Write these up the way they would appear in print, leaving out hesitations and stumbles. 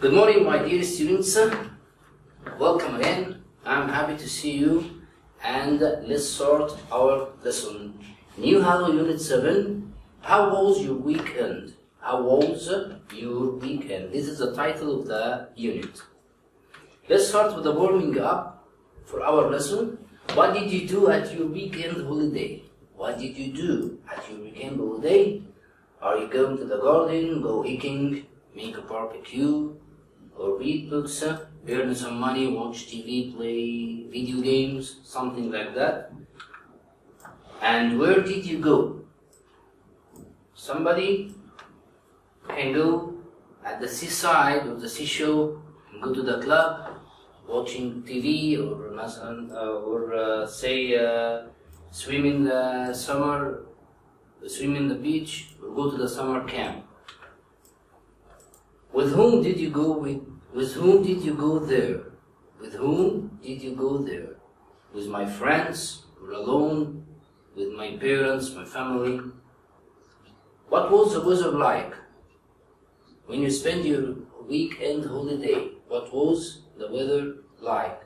Good morning, my dear students. Welcome again. I'm happy to see you, and let's start our lesson. New Hello Unit 7. How was your weekend? How was your weekend? This is the title of the unit. Let's start with the warming up for our lesson. What did you do at your weekend holiday? What did you do at your weekend holiday? Are you going to the garden, go hiking, make a barbecue, or read books, earn some money, watch TV, play video games, something like that? And where did you go? Somebody can go at the seaside or the seashore and go to the club, watching TV, or swim in the summer, swim in the beach, or go to the summer camp. With whom did you go with whom did you go there? With whom did you go there? With my friends, or alone, with my parents, my family? What was the weather like when you spent your weekend holiday? What was the weather like?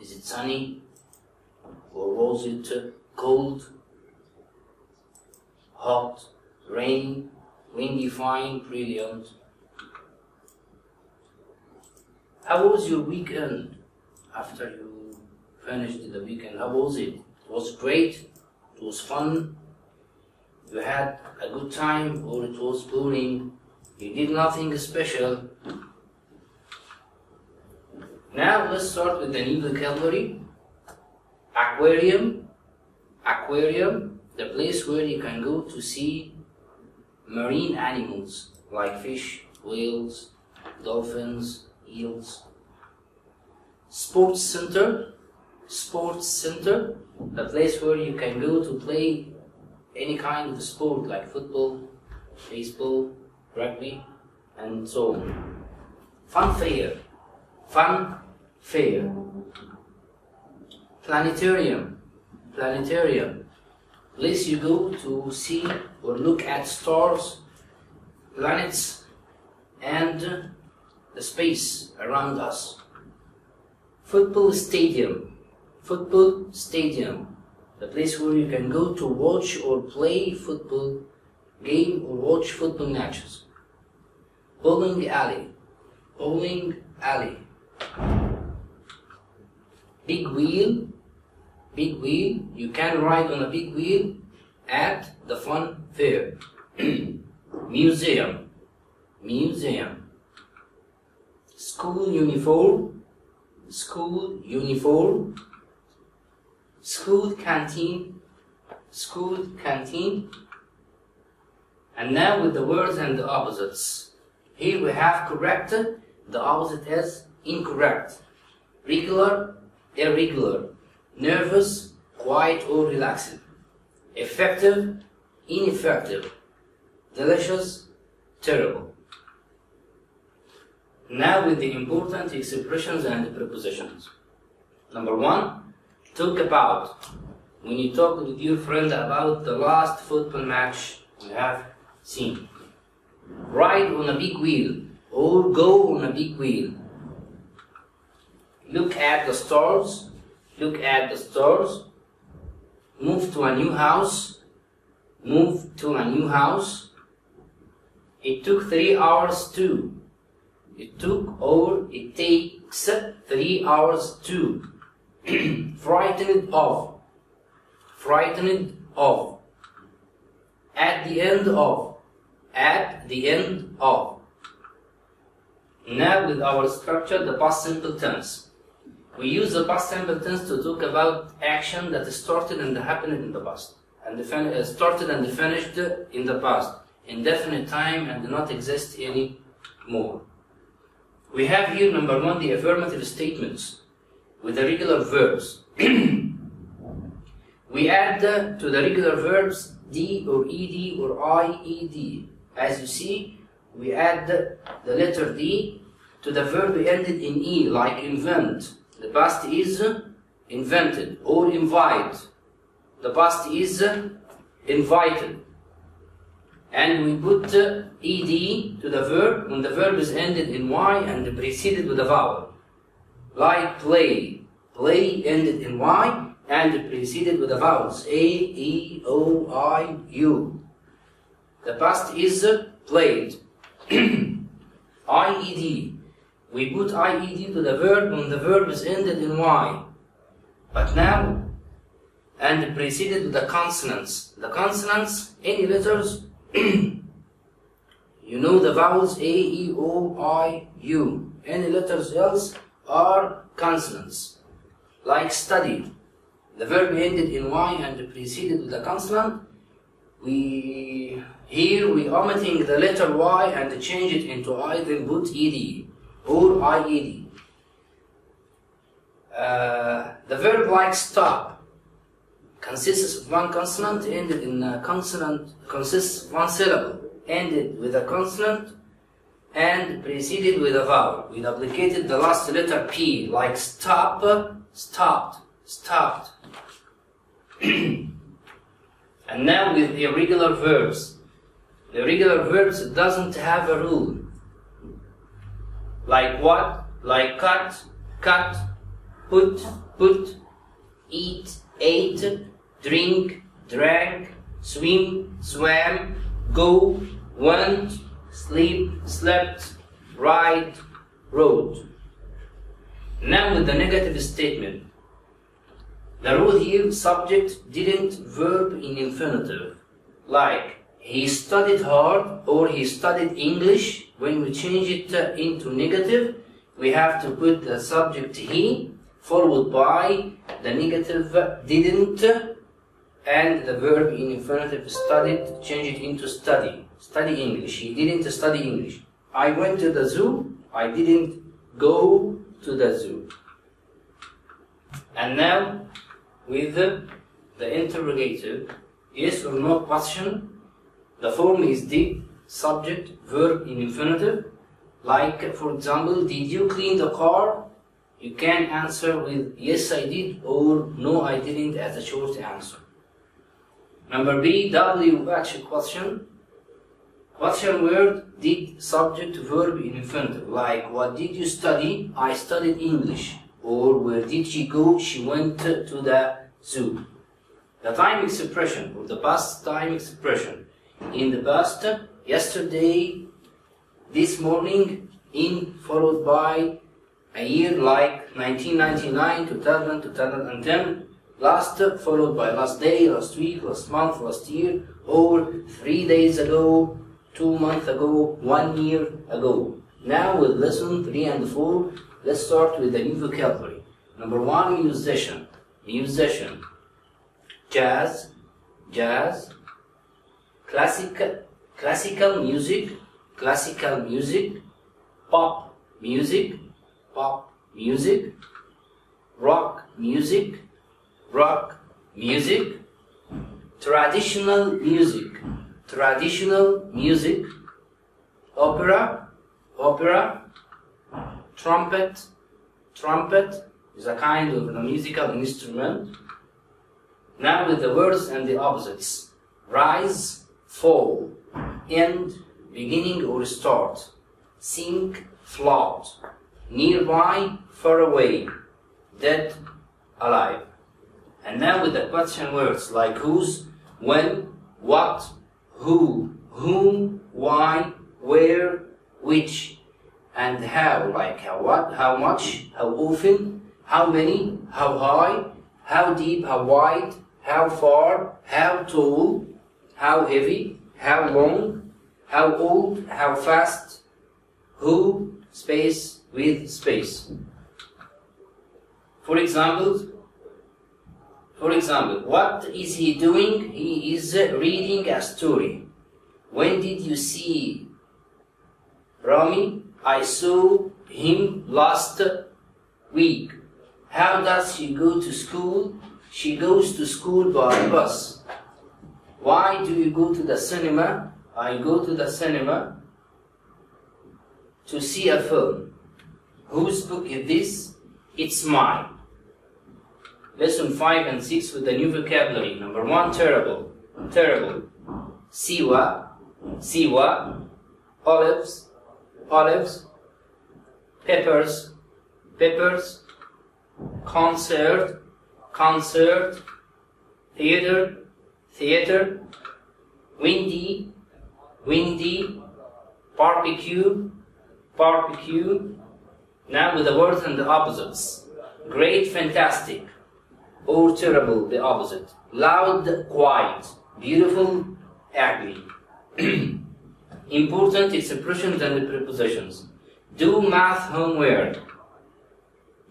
Is it sunny? Or was it cold, hot, rainy, windy, fine, brilliant? How was your weekend after you finished the weekend? How was it? It was great? It was fun? You had a good time, or it was boring? You did nothing special? Now let's start with the new vocabulary. Aquarium. Aquarium, the place where you can go to see marine animals like fish, whales, dolphins, eels. Sports center. Sports center, the place where you can go to play any kind of sport like football, baseball, rugby, and so on. Fun fair. Fun fair. Planetarium. Planetarium, place you go to see or look at stars, planets, and the space around us. Football stadium. Football stadium, the place where you can go to watch or play football game or watch football matches. Bowling alley. Bowling alley. Big wheel. Big wheel, you can ride on a big wheel at the fun fair. Museum. Museum. School uniform. School uniform. School canteen. School canteen. And now with the words and the opposites. Here we have correct, the opposite is incorrect. Regular, irregular. Nervous, quiet or relaxed. Effective, ineffective. Delicious, terrible. Now with the important expressions and prepositions. Number 1, talk about. When you talk with your friend about the last football match you have seen. Ride on a big wheel or go on a big wheel. Look at the stars. Look at the stars. Move to a new house. Move to a new house. It took 3 hours to. It took or it takes 3 hours to. Frightened of. Frightened of. At the end of. At the end of. Now with our structure, the past simple tense. We use the past simple tense to talk about action that started and happened in the past, and started and finished in the past, indefinite time, and do not exist anymore. We have here number 1, the affirmative statements with the regular verbs. We add to the regular verbs D or ED or IED. As you see, we add the letter D to the verb ended in E, like invent. The past is invented, or invite. The past is invited. and we put ed to the verb when the verb is ended in y and preceded with a vowel. Like play. Play ended in y and preceded with the vowels a, e, o, I, u. The past is played. IED. We put IED to the verb when the verb is ended in y. But now, and preceded with the consonants. The consonants, any letters, you know the vowels a, e, o, I, u. Any letters else are consonants. Like study. The verb ended in y and preceded with the consonant. Here we omitting the letter y and change it into I, then put ed or ied. The verb like stop consists of one consonant ended in a consonant, consists of one syllable ended with a consonant and preceded with a vowel. We duplicated the last letter p, like stop, stopped, stopped. And now with irregular verbs. The irregular verbs doesn't have a rule. Like what? Like cut, cut, put, put, eat, ate, drink, drank, swim, swam, go, went, sleep, slept, ride, rode. Now with the negative statement. The rule here, subject, didn't, verb in infinitive. Like, he studied hard or he studied English. When we change it into negative, we have to put the subject he, followed by the negative didn't, and the verb in infinitive studied, change it into study. Study English. He didn't study English. I went to the zoo. I didn't go to the zoo. And now, with the interrogative, yes or no question, the form is did, subject, verb in infinitive. Like, for example, did you clean the car? You can answer with yes I did or no I didn't as a short answer. Number B, W action question. Question word, did, subject, verb in infinitive. Like, what did you study? I studied English. Or where did she go? She went to the zoo. The time expression, or the past time expression. In the past, yesterday, this morning, in followed by a year like 1999, 2000, 2010, last followed by last day, last week, last month, last year, or 3 days ago, 2 months ago, 1 year ago. Now with lesson 3 and 4, let's start with the new vocabulary. Number 1, musician. Musician. Jazz, jazz. Classical music, classical music. Pop music, pop music. Rock music, rock music. Traditional music, traditional music. Opera, opera. Trumpet, trumpet is a kind of a musical instrument. Now with the words and the opposites. Rise, fall, end, beginning or start. Sing, float. Nearby, far away. Dead, alive. And now with the question words like whose, when, what, who, whom, why, where, which, and how, like how what, how much, how often, how many, how high, how deep, how wide, how far, how tall, how heavy, how long, how old, how fast, who, space, with space. For example, what is he doing? He is reading a story. When did you see Rami? I saw him last week. How does she go to school? She goes to school by bus. Why do you go to the cinema? I go to the cinema to see a film. Whose book is this? It's mine. Lesson 5 and 6 with the new vocabulary. Number 1, terrible. Terrible. Siwa, Siwa, olives, olives, peppers, peppers, concert, concert, theater, theater, windy, windy, barbecue, barbecue. Now with the words and the opposites. Great, fantastic, or terrible, the opposite. Loud, quiet, beautiful, ugly. Important expressions and the prepositions. Do math homework.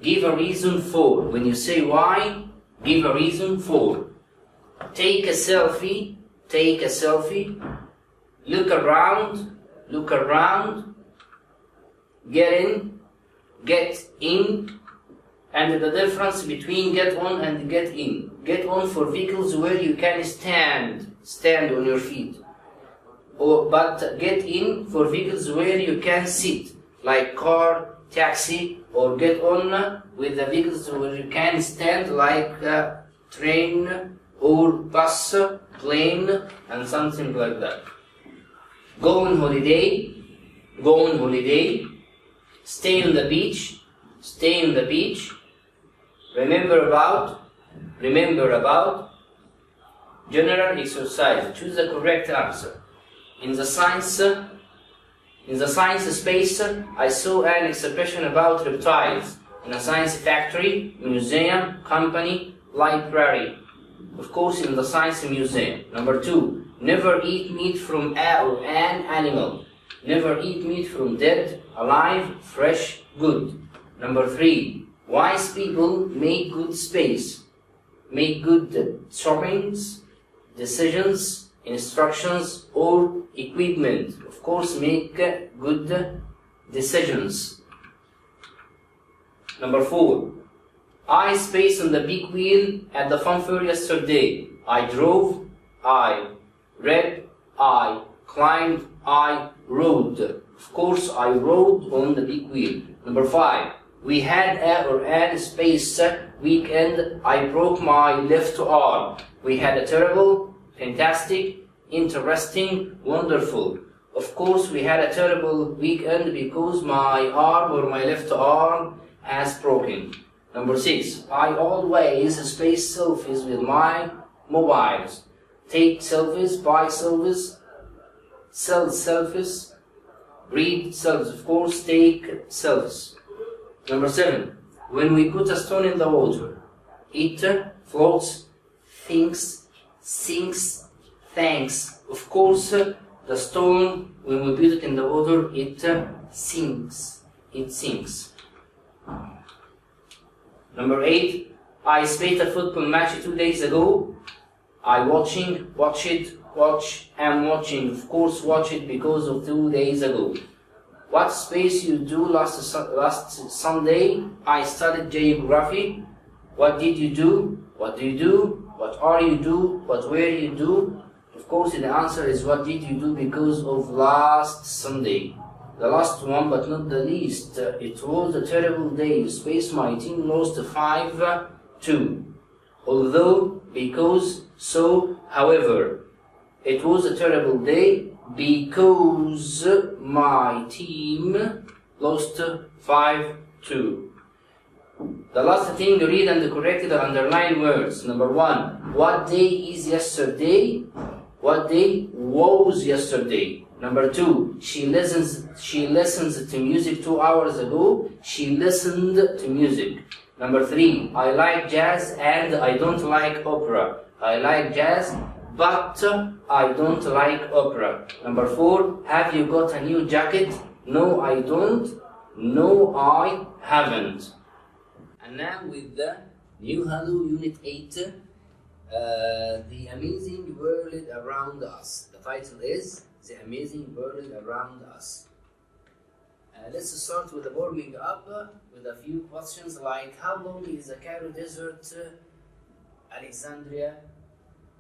Give a reason for. When you say why, give a reason for. Take a selfie. Take a selfie. Look around. Look around. Get in. Get in. And the difference between get on and get in. Get on for vehicles where you can stand on your feet. But get in for vehicles where you can sit, like car, taxi, or get on with the vehicles where you can stand, like train or bus, plane, and something like that. Go on holiday. Go on holiday. Stay on the beach. Stay on the beach. Remember about. Remember about. General exercise. Choose the correct answer. In the science space, I saw an exhibition about reptiles in a science factory, museum, company, library. Of course, in the science museum. Number 2, never eat meat from a or an animal. Never eat meat from dead, alive, fresh, good. Number 3, wise people make good space, make good shoppings, decisions, instructions, or equipment. Of course, make good decisions. Number 4, I spaced on the big wheel at the fun fair yesterday. I drove, I read, I climbed, I rode. Of course, I rode on the big wheel. Number 5, we had a or an space weekend. I broke my left arm. We had a terrible, fantastic, interesting, wonderful. Of course, we had a terrible weekend because my arm or my left arm has broken. Number 6, I always space selfies with my mobiles. Take selfies, buy selfies, sell selfies, read selfies. Of course, take selfies. Number 7, when we put a stone in the water, it floats, thinks, sinks, thanks. Of course, the stone, when we put it in the water, it sinks. It sinks. Number 8, I spent a football match 2 days ago. I am watching. Of course, watch it because of 2 days ago. What space you do last Sunday? I studied geography. What did you do? What do you do? What are you do? What were you do? Of course, the answer is what did you do because of last Sunday. The last one, but not the least. It was a terrible day. Space, my team lost 5-2. Although, because, so, however. It was a terrible day because my team lost 5-2. The last thing, read and correct the underlined words. Number 1, what day is yesterday? What day was yesterday? Number 2, she listens to music 2 hours ago. She listened to music. Number 3, I like jazz and I don't like opera. I like jazz, but I don't like opera. Number 4, have you got a new jacket? No, I don't. No, I haven't. And now with the new Hello Unit 8, The Amazing World Around Us. The title is The Amazing World Around Us. Let's start with the warming up with a few questions like how long is the Cairo Desert Alexandria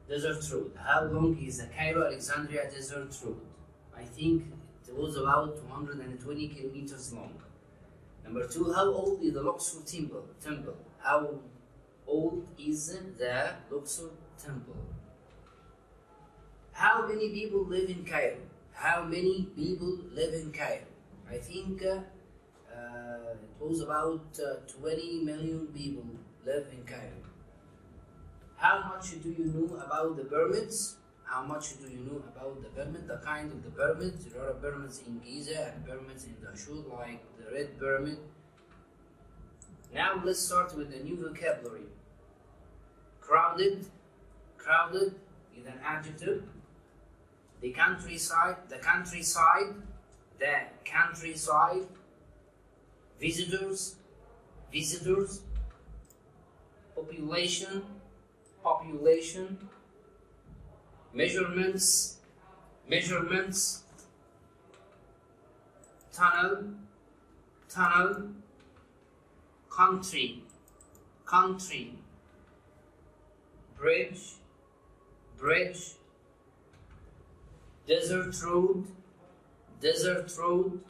Desert Road? How long is the Cairo Alexandria Desert Road? I think it was about 220 kilometers long. Number 2, how old is the Luxor Temple? How old is the Luxor Temple? How many people live in Cairo? how many people live in Cairo? I think it was about 20 million people live in Cairo. How much do you know about the pyramids? How much do you know about the pyramid? The kind of the pyramids. There are pyramids in Giza and pyramids in Dashur, like the Red Pyramid. Now let's start with a new vocabulary. Crowded. Crowded is an adjective. The countryside. The countryside. The countryside. Visitors. Visitors. Population. Population. Measurements. Measurements. Tunnel. Tunnel. Country. Country. Bridge. Bridge. Desert road. Desert road.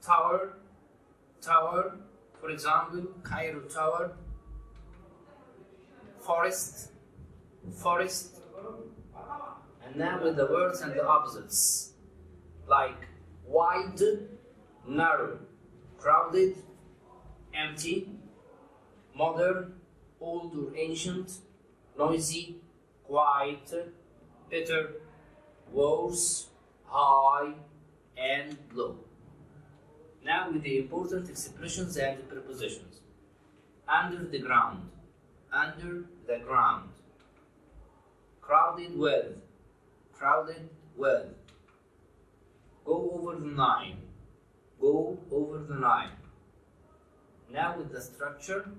Tower. Tower. For example, Cairo Tower. Forest. Forest. And now with the words and the opposites, like wide, narrow, crowded, empty, modern, old or ancient, noisy, quiet, better, worse, high, and low. Now with the important expressions and the prepositions. Under the ground. Under the ground. Crowded with. Crowded with. Go over the Nile. Go over the Nile. Now with the structure,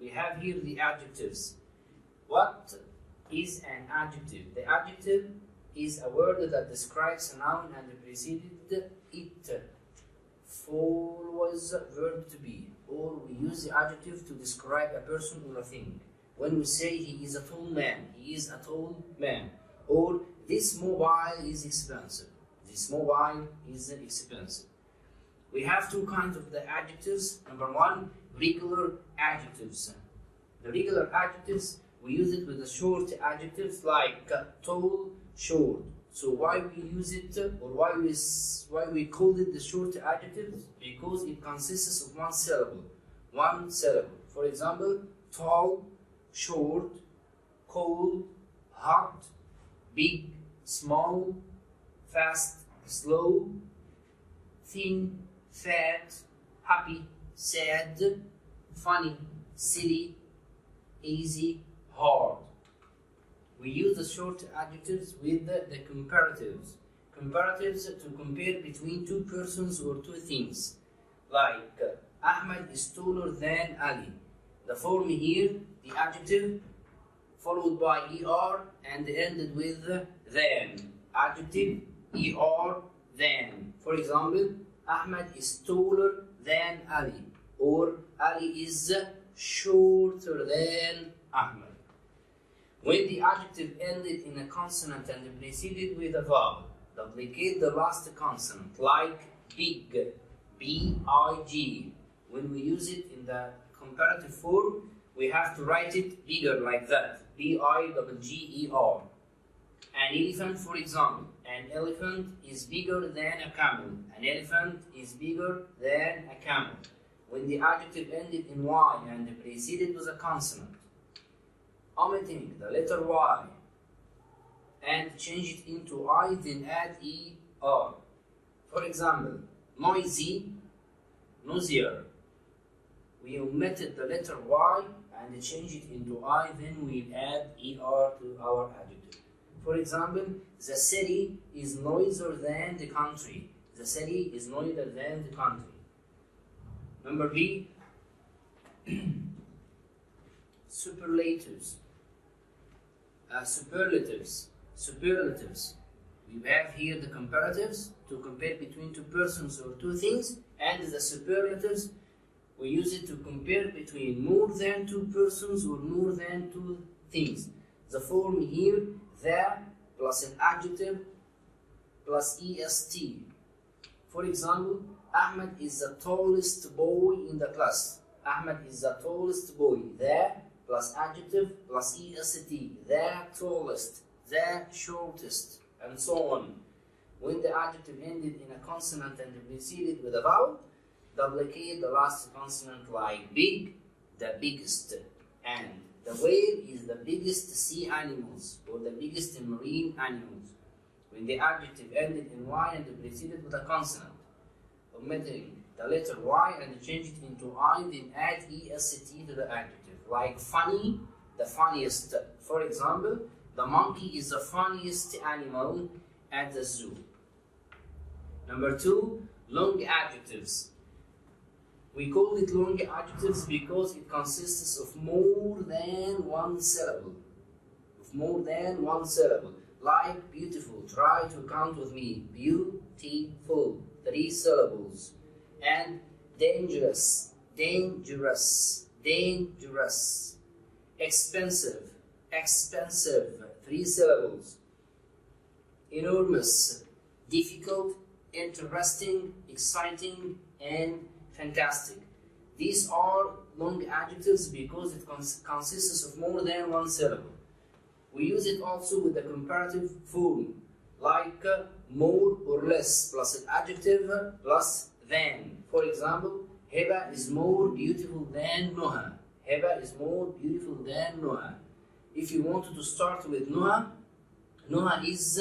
we have here the adjectives. What is an adjective? The adjective is a word that describes a noun and preceded it. Follows verb to be. Or we use the adjective to describe a person or a thing. When we say he is a tall man, he is a tall man. Or this mobile is expensive. This mobile is expensive. We have two kinds of the adjectives. Number one, regular adjectives. The regular adjectives, we use it with the short adjectives like tall, short. So why we use it, or why we call it the short adjectives? Because it consists of one syllable. One syllable. For example, tall, short, cold, hot, big, small, fast, slow, thin, fat, happy, sad, funny, silly, easy, hard. We use the short adjectives with the comparatives. Comparatives to compare between two persons or two things. Like Ahmed is taller than Ali. The form here, the adjective, followed by ER and ended with than. Adjective, ER, than. For example, Ahmed is taller than Ali. Or Ali is shorter than Ahmed. When the adjective ended in a consonant and preceded with a vowel, duplicate the last consonant, like big, B-I-G. When we use it in the comparative form, we have to write it bigger like that, B-I-G-G-E-R. An elephant, for example, an elephant is bigger than a camel. An elephant is bigger than a camel. When the adjective ended in Y and preceded with a consonant, omitting the letter Y and change it into I, then add ER. For example, noisy, noisier. We omitted the letter Y and change it into I, then we add ER to our adjective. For example, the city is noisier than the country. The city is noisier than the country. Number B, superlatives. Superlatives. Superlatives. We have here the comparatives to compare between two persons or two things, and the superlatives, we use it to compare between more than two persons or more than two things. The form here, the plus an adjective plus est. For example, Ahmed is the tallest boy in the class. Ahmed is the tallest boy. The plus adjective plus est. The tallest, the shortest, and so on. When the adjective ended in a consonant and preceded with a vowel, duplicate the last consonant like big, the biggest, and the whale is the biggest sea animals or the biggest marine animals. When the adjective ended in y and preceded with a consonant, omitting the letter y and change it into I, then add est to the adjective. Like funny, the funniest. For example, the monkey is the funniest animal at the zoo. Number 2, long adjectives. We call it long adjectives because it consists of more than one syllable. Like beautiful, try to count with me. Beautiful, 3 syllables. And dangerous. Expensive, 3 syllables. Enormous, difficult, interesting, exciting, and fantastic. These are long adjectives because it consists of more than one syllable. We use it also with the comparative form, like more or less plus an adjective plus than. For example, Heba is more beautiful than Noha. Heba is more beautiful than Noha. If you wanted to start with Noha, Noha is,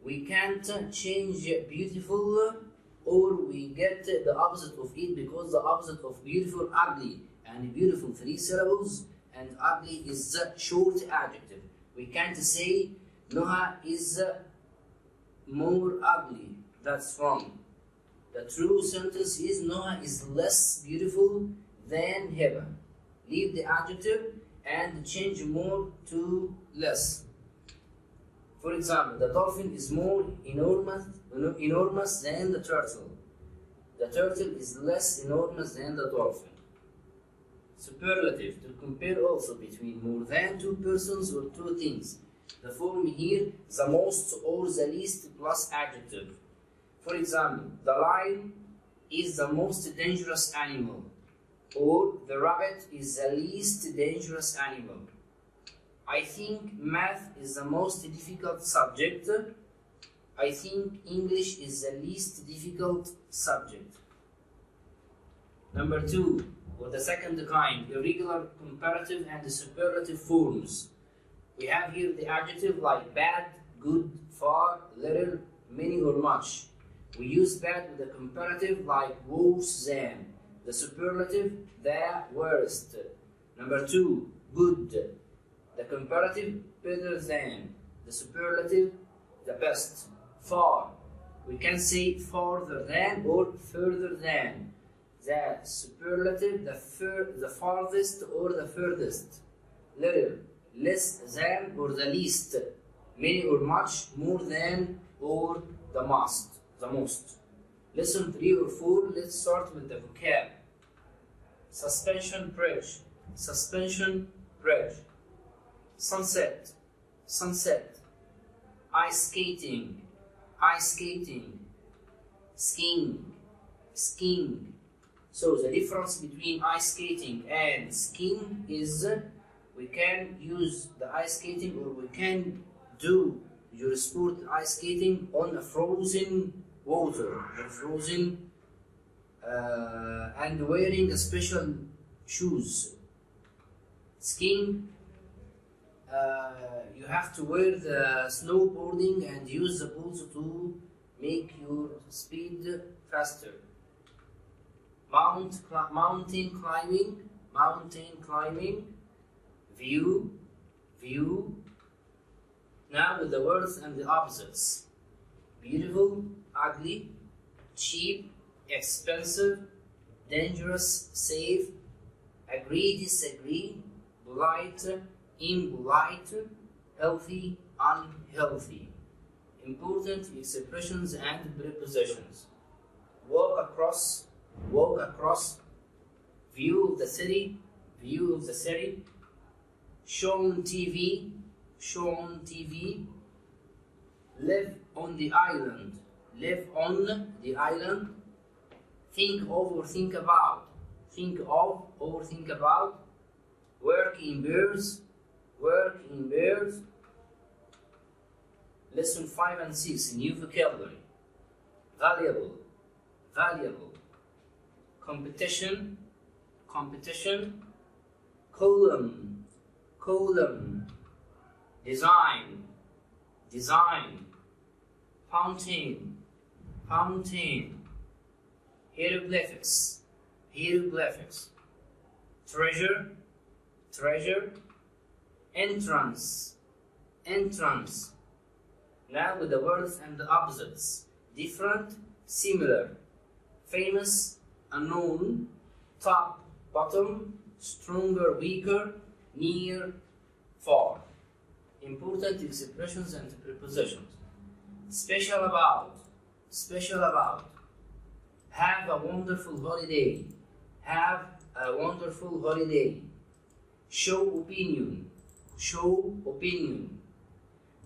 we can't change beautiful or we get the opposite of it because the opposite of beautiful, ugly, and beautiful 3 syllables, and ugly is a short adjective. We can't say Noha is more ugly. That's wrong. The true sentence is Noha is less beautiful than Heba. Leave the adjective and change more to less. For example, the dolphin is more enormous than the turtle. The turtle is less enormous than the dolphin. Superlative, to compare also between more than 2 persons or 2 things. The form here, the most or the least plus adjective. For example, the lion is the most dangerous animal, or the rabbit is the least dangerous animal. I think math is the most difficult subject. I think English is the least difficult subject. Number 2, or the second kind, irregular, comparative, and the superlative forms. We have here the adjective like bad, good, far, little, many, or much. We use bad with the comparative like worse than. The superlative, the worst. Number 2, good. The comparative, better than. The superlative, the best. Far. We can say farther than or further than. The superlative, the farthest or the furthest. Little, less than or the least. Many or much, more than or the most. Lesson 3 or 4, let's start with the vocab. Suspension bridge. Sunset. Ice skating. Skiing. So the difference between ice skating and skiing is we can use the ice skating, or we can do your sport ice skating on a frozen water, and wearing a special shoes. Skiing, you have to wear the snowboarding and use the poles to make your speed faster. Mountain climbing, view. Now with the words and the opposites. Beautiful, ugly, cheap, expensive, dangerous, safe, agree, disagree, polite, impolite, healthy, unhealthy. Important expressions and prepositions. Walk across, view of the city, shown TV, live on the island, think of or think about, work in pairs, lesson 5 and 6, new vocabulary. Valuable, valuable. Competition, competition. Column, column. Design, design. Fountain, fountain. Hieroglyphics, hieroglyphics. Treasure, treasure. Entrance, entrance. Now with the words and the opposites. Different, similar. Famous, unknown. Top, bottom. Stronger, weaker. Near, far. Important expressions and prepositions. Special about, special about. Have a wonderful holiday. Have a wonderful holiday. Show opinion. Show opinion.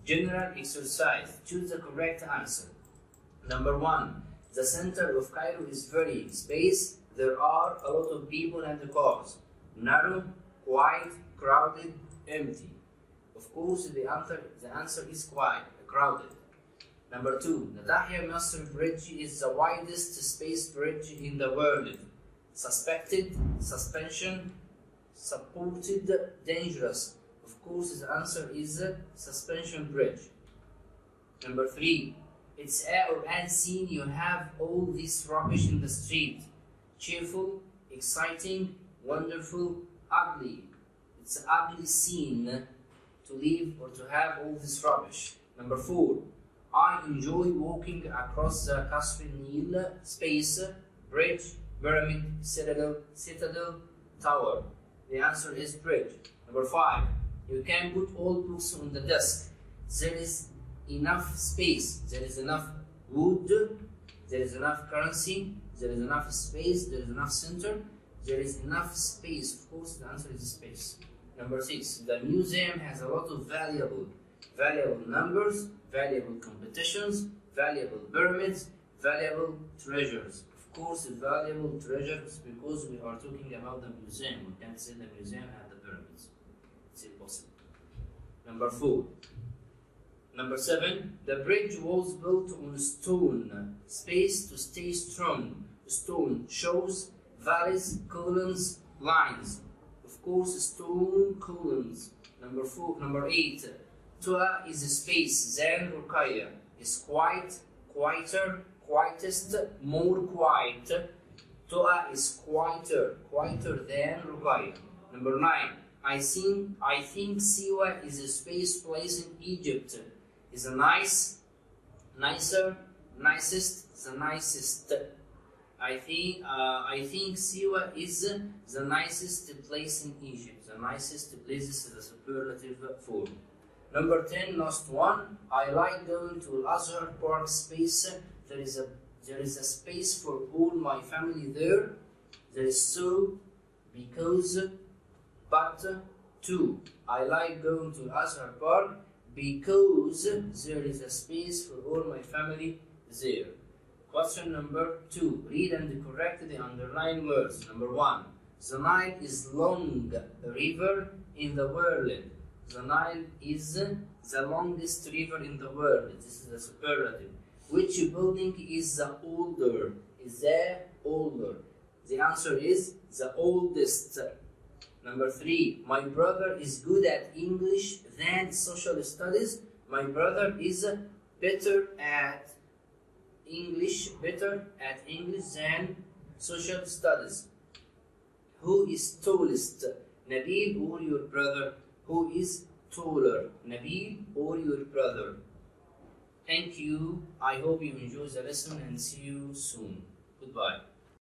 General exercise. Choose the correct answer. Number 1. The center of Cairo is very space. There are a lot of people and cars. Narrow, quiet, crowded, empty. Of course, the answer is quiet, crowded. Number 2. The Tahrir Nasr Bridge is the widest space bridge in the world. Suspected, suspension, supported, dangerous. Of course, the answer is suspension bridge. Number 3. It's a or an scene you have all this rubbish in the street. Cheerful, exciting, wonderful, ugly. It's an ugly scene to live or to have all this rubbish. Number 4. I enjoy walking across the Qasr Nil space, bridge, pyramid, citadel, tower. The answer is bridge. Number 5. You can put all books on the desk. There is enough space. There is enough wood. There is enough currency. There is enough space. There is enough center. There is enough space. Of course, the answer is space. Number 6. The museum has a lot of valuable numbers, valuable competitions, valuable pyramids, valuable treasures. Of course, valuable treasures because we are talking about the museum. We can't say the museum had the pyramids. It's impossible. Number 4. Number 7. The bridge was built on stone. Space to stay strong. Stone shows valleys, columns, lines. Of course, stone columns. Number 8. Tua is a space. Than Ruqayya is quiet, quieter, quietest, more quiet. Tua is quieter than Ruqayya. Number 9. I think Siwa is a space place in Egypt. Is a nice, nicer, nicest, the nicest. I think Siwa is the nicest place in Egypt. The nicest place is the superlative form. Number 10, last one. I like going to Al-Azhar Park space. There is a space for all my family there. There is so, because, but, to. I like going to Al-Azhar Park because there is a space for all my family there. Question number 2. Read and correct the underlined words. Number 1. The Nile is long river in the world. The Nile is the longest river in the world. This is the superlative. Which building is the older? Is the older? The answer is the oldest. Number 3. My brother is good at English than social studies. My brother is better at English than social studies. Who is tallest? Nabil or your brother? Who is taller? Nabil or your brother? Thank you. I hope you enjoy the lesson and see you soon. Goodbye.